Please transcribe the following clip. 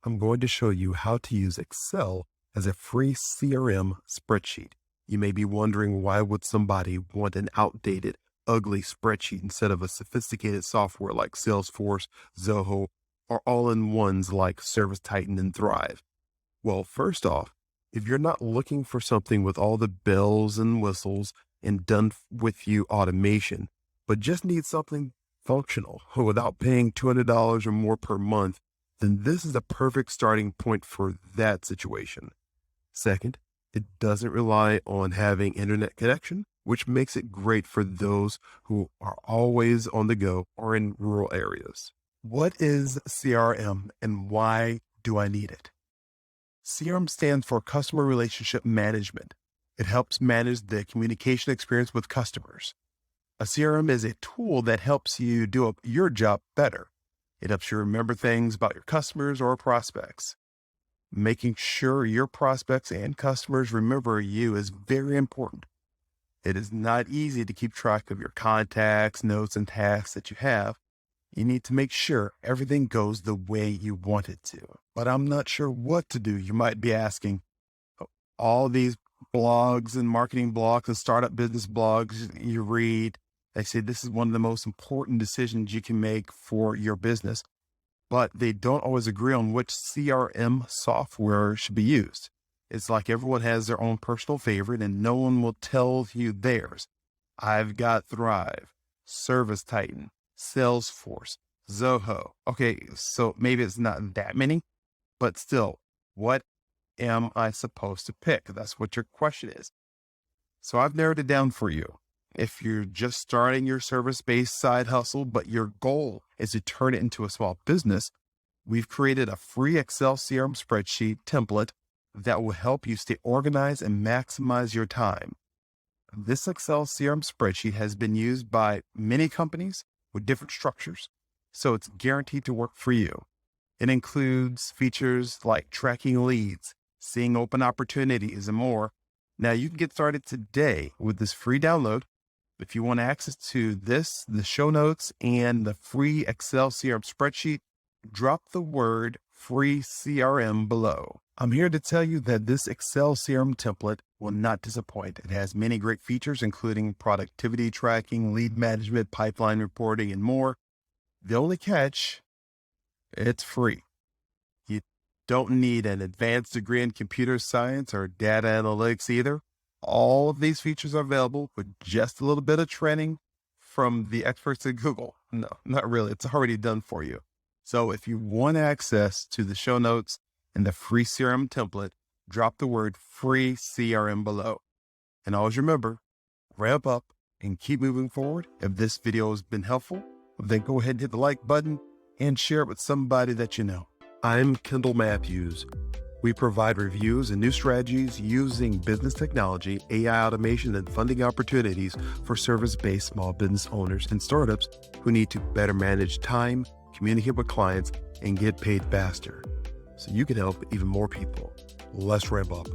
I'm going to show you how to use Excel as a free CRM spreadsheet. You may be wondering, why would somebody want an outdated, ugly spreadsheet instead of a sophisticated software like Salesforce, Zoho, or all-in-ones like ServiceTitan and Thryv? Well, first off, if you're not looking for something with all the bells and whistles and done with you automation, but just need something functional without paying $200 or more per month, then this is a perfect starting point for that situation. Second, it doesn't rely on having internet connection, which makes it great for those who are always on the go or in rural areas. What is CRM and why do I need it? CRM stands for Customer Relationship Management. It helps manage the communication experience with customers. A CRM is a tool that helps you do your job better. It helps you remember things about your customers or prospects. Making sure your prospects and customers remember you is very important. It is not easy to keep track of your contacts, notes, and tasks that you have. You need to make sure everything goes the way you want it to. But I'm not sure what to do. You might be asking, all these blogs and marketing blogs and startup business blogs you read, they say this is one of the most important decisions you can make for your business, but they don't always agree on which CRM software should be used. It's like everyone has their own personal favorite and no one will tell you theirs. I've got Thryv, ServiceTitan, Salesforce, Zoho. Okay, so maybe it's not that many, but still, what am I supposed to pick? That's what your question is. So I've narrowed it down for you. If you're just starting your service-based side hustle, but your goal is to turn it into a small business, we've created a free Excel CRM spreadsheet template that will help you stay organized and maximize your time. This Excel CRM spreadsheet has been used by many companies with different structures, so it's guaranteed to work for you. It includes features like tracking leads, seeing open opportunities, and more. Now you can get started today with this free download. If you want access to this, the show notes, and the free Excel CRM spreadsheet, drop the word free CRM below. I'm here to tell you that this Excel CRM template will not disappoint. It has many great features, including productivity tracking, lead management, pipeline reporting, and more. The only catch, it's free. You don't need an advanced degree in computer science or data analytics either. All of these features are available with just a little bit of training from the experts at Google. No, not really. It's already done for you. So if you want access to the show notes and the free CRM template, drop the word free CRM below. And always remember, ramp up and keep moving forward. If this video has been helpful, then go ahead and hit the like button and share it with somebody that you know. I'm Kendall Matthews. We provide reviews and new strategies using business technology, AI automation, and funding opportunities for service-based small business owners and startups who need to better manage time, communicate with clients, and get paid faster, so you can help even more people. Let's ramp up.